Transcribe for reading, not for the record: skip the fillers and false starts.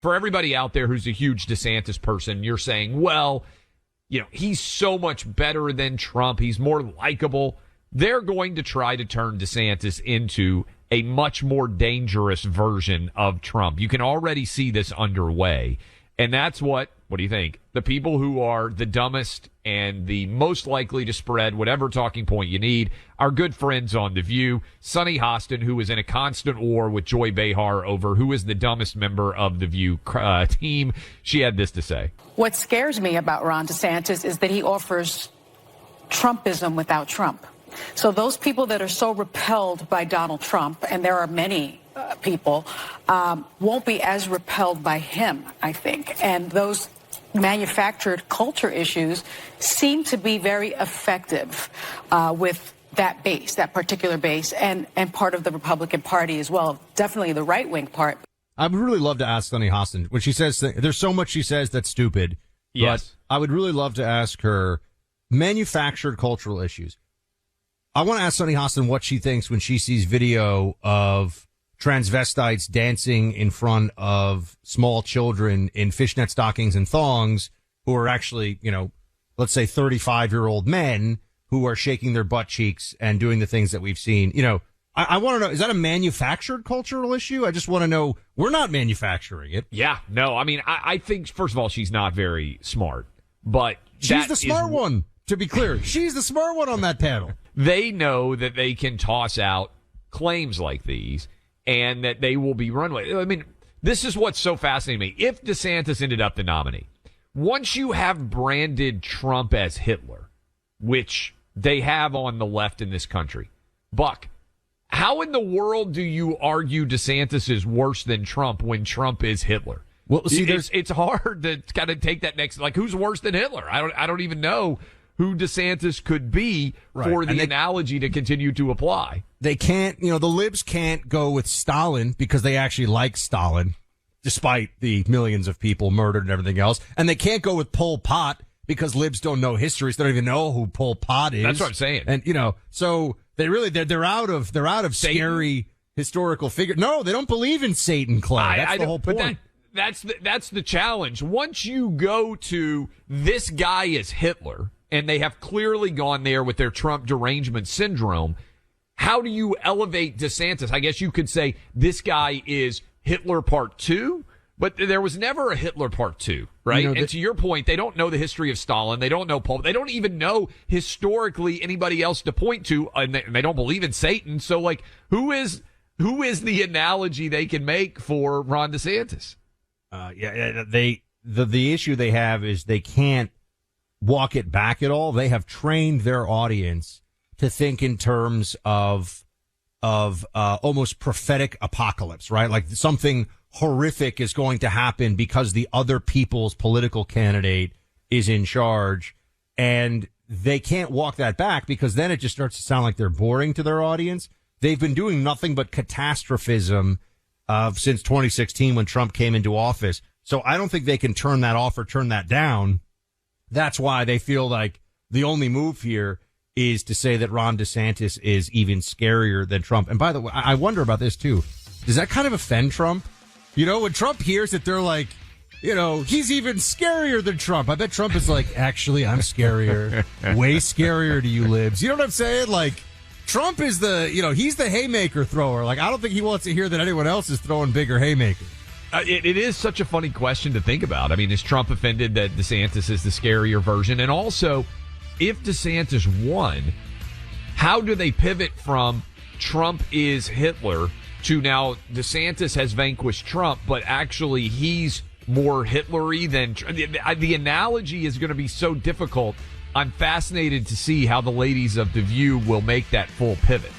for everybody out there who's a huge DeSantis person, you're saying, well, he's so much better than Trump. He's more likable. They're going to try to turn DeSantis into a much more dangerous version of Trump. You can already see this underway. And that's what do you think? The people who are the dumbest and the most likely to spread whatever talking point you need, our good friends on The View, Sunny Hostin, who is in a constant war with Joy Behar over who is the dumbest member of The View team. She had this to say. What scares me about Ron DeSantis is that he offers Trumpism without Trump. So those people that are so repelled by Donald Trump, and there are many people, won't be as repelled by him, I think. And those manufactured culture issues seem to be very effective with that base, that particular base, and part of the Republican Party as well, definitely the right-wing part. I would really love to ask Sunny Hostin, when she says, there's so much she says that's stupid, yes. But I would really love to ask her manufactured cultural issues. I want to ask Sunny Hostin what she thinks when she sees video of transvestites dancing in front of small children in fishnet stockings and thongs who are actually, let's say 35-year-old men who are shaking their butt cheeks and doing the things that we've seen. I want to know, is that a manufactured cultural issue? I just want to know, we're not manufacturing it. Yeah, no, I mean, I think, first of all, she's not very smart, but she's the smart one, to be clear. She's the smart one on that panel. They know that they can toss out claims like these and that they will be run with. I mean, this is what's so fascinating to me. If DeSantis ended up the nominee, once you have branded Trump as Hitler, which they have on the left in this country, Buck, how in the world do you argue DeSantis is worse than Trump when Trump is Hitler? Well, see, it's hard to kind of take that next, like, who's worse than Hitler? I don't even know who DeSantis could be for the analogy to continue to apply. They can't, the libs can't go with Stalin because they actually like Stalin, despite the millions of people murdered and everything else. And they can't go with Pol Pot because libs don't know history, so they don't even know who Pol Pot is. That's what I'm saying. And, so they're out of scary historical figure. No, they don't believe in Satan, Clay. That's the whole point. That's the challenge. Once you go to this guy is Hitler, and they have clearly gone there with their Trump derangement syndrome, how do you elevate DeSantis? I guess you could say this guy is Hitler Part 2, but there was never a Hitler Part 2, right? And to your point, they don't know the history of Stalin. They don't know Paul. They don't even know historically anybody else to point to, and they don't believe in Satan. So, like, who is the analogy they can make for Ron DeSantis? The issue they have is they can't walk it back at all. They have trained their audience to think in terms of almost prophetic apocalypse, right? Like something horrific is going to happen because the other people's political candidate is in charge, and they can't walk that back because then it just starts to sound like they're boring to their audience. They've been doing nothing but catastrophism since 2016 when Trump came into office. So I don't think they can turn that off or turn that down. That's why they feel like the only move here is to say that Ron DeSantis is even scarier than Trump. And by the way, I wonder about this too. Does that kind of offend Trump? When Trump hears it, they're like, he's even scarier than Trump. I bet Trump is like, actually, I'm scarier. Way scarier to you libs. You know what I'm saying? Like, Trump is he's the haymaker thrower. Like, I don't think he wants to hear that anyone else is throwing bigger haymakers. It is such a funny question to think about. I mean, is Trump offended that DeSantis is the scarier version? And also, if DeSantis won, how do they pivot from Trump is Hitler to now DeSantis has vanquished Trump, but actually he's more Hitler-y than... The analogy is going to be so difficult. I'm fascinated to see how the ladies of The View will make that full pivot.